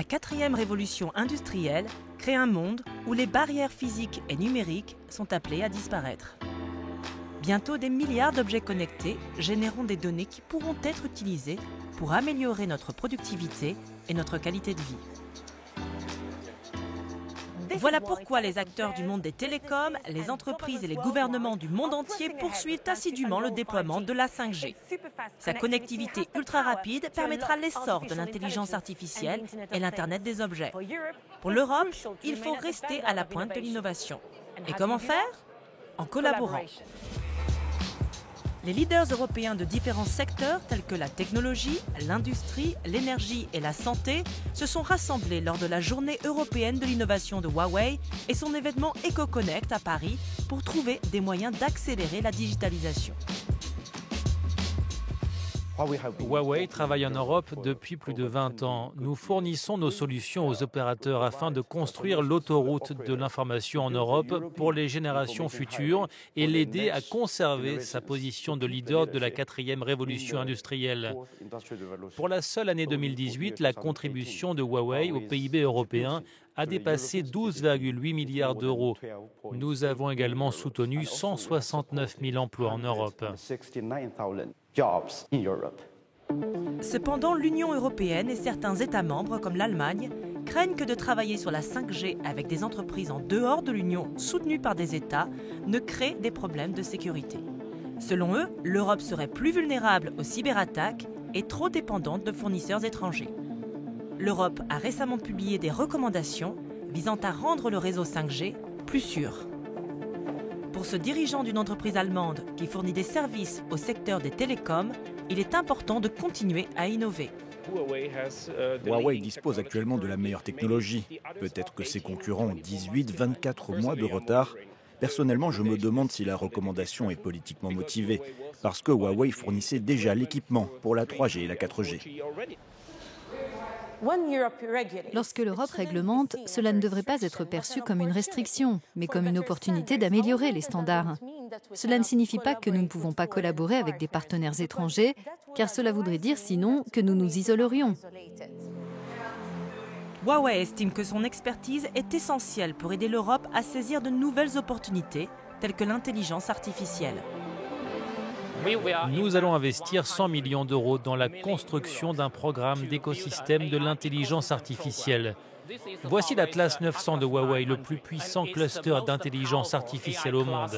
quatrième révolution industrielle crée un monde où les barrières physiques et numériques sont appelées à disparaître. Bientôt, des milliards d'objets connectés généreront des données qui pourront être utilisées pour améliorer notre productivité et notre qualité de vie. Voilà pourquoi les acteurs du monde des télécoms, les entreprises et les gouvernements du monde entier poursuivent assidûment le déploiement de la 5G. Sa connectivité ultra rapide permettra l'essor de l'intelligence artificielle et l'Internet des objets. Pour l'Europe, il faut rester à la pointe de l'innovation. Et comment faire? En collaborant. Les leaders européens de différents secteurs tels que la technologie, l'industrie, l'énergie et la santé se sont rassemblés lors de la Journée européenne de l'innovation de Huawei et son événement EcoConnect à Paris pour trouver des moyens d'accélérer la digitalisation. Huawei travaille en Europe depuis plus de 20 ans. Nous fournissons nos solutions aux opérateurs afin de construire l'autoroute de l'information en Europe pour les générations futures et l'aider à conserver sa position de leader de la quatrième révolution industrielle. Pour la seule année 2018, la contribution de Huawei au PIB européen a dépassé 12,8 milliards d'euros. Nous avons également soutenu 169 000 emplois en Europe. Cependant, l'Union européenne et certains États membres, comme l'Allemagne, craignent que de travailler sur la 5G avec des entreprises en dehors de l'Union soutenues par des États ne crée des problèmes de sécurité. Selon eux, l'Europe serait plus vulnérable aux cyberattaques et trop dépendante de fournisseurs étrangers. L'Europe a récemment publié des recommandations visant à rendre le réseau 5G plus sûr. Pour ce dirigeant d'une entreprise allemande qui fournit des services au secteur des télécoms, il est important de continuer à innover. Huawei dispose actuellement de la meilleure technologie. Peut-être que ses concurrents ont 18-24 mois de retard. Personnellement, je me demande si la recommandation est politiquement motivée, parce que Huawei fournissait déjà l'équipement pour la 3G et la 4G. Lorsque l'Europe réglemente, cela ne devrait pas être perçu comme une restriction, mais comme une opportunité d'améliorer les standards. Cela ne signifie pas que nous ne pouvons pas collaborer avec des partenaires étrangers, car cela voudrait dire sinon que nous nous isolerions. Huawei estime que son expertise est essentielle pour aider l'Europe à saisir de nouvelles opportunités, telles que l'intelligence artificielle. Nous allons investir 100 millions d'euros dans la construction d'un programme d'écosystème de l'intelligence artificielle. Voici l'Atlas 900 de Huawei, le plus puissant cluster d'intelligence artificielle au monde.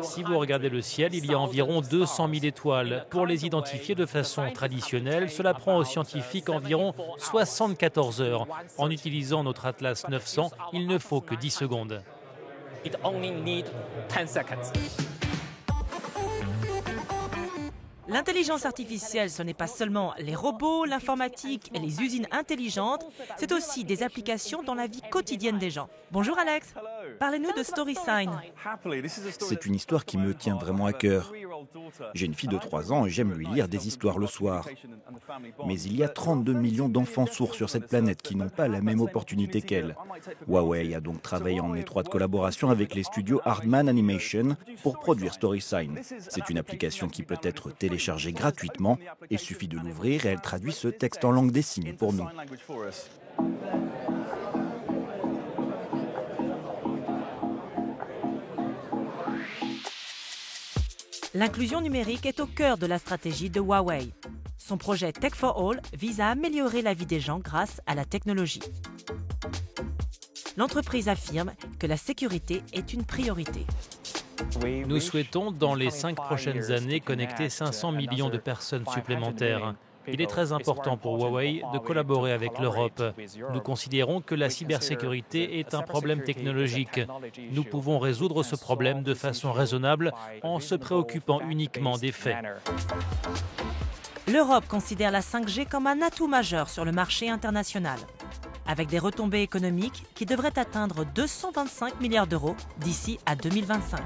Si vous regardez le ciel, il y a environ 200 000 étoiles. Pour les identifier de façon traditionnelle, cela prend aux scientifiques environ 74 heures. En utilisant notre Atlas 900, il ne faut que 10 secondes. It only needs 10 seconds. L'intelligence artificielle, ce n'est pas seulement les robots, l'informatique et les usines intelligentes, c'est aussi des applications dans la vie quotidienne des gens. Bonjour Alex, parlez-nous de StorySign. C'est une histoire qui me tient vraiment à cœur. J'ai une fille de 3 ans et j'aime lui lire des histoires le soir. Mais il y a 32 millions d'enfants sourds sur cette planète qui n'ont pas la même opportunité qu'elle. Huawei a donc travaillé en étroite collaboration avec les studios Aardman Animation pour produire StorySign. C'est une application qui peut être téléchargée gratuitement. Il suffit de l'ouvrir et elle traduit ce texte en langue des signes pour nous. L'inclusion numérique est au cœur de la stratégie de Huawei. Son projet Tech for All vise à améliorer la vie des gens grâce à la technologie. L'entreprise affirme que la sécurité est une priorité. Nous souhaitons, dans les 5 prochaines années, connecter 500 millions de personnes supplémentaires. Il est très important pour Huawei de collaborer avec l'Europe. Nous considérons que la cybersécurité est un problème technologique. Nous pouvons résoudre ce problème de façon raisonnable en se préoccupant uniquement des faits. L'Europe considère la 5G comme un atout majeur sur le marché international, avec des retombées économiques qui devraient atteindre 225 milliards d'euros d'ici à 2025.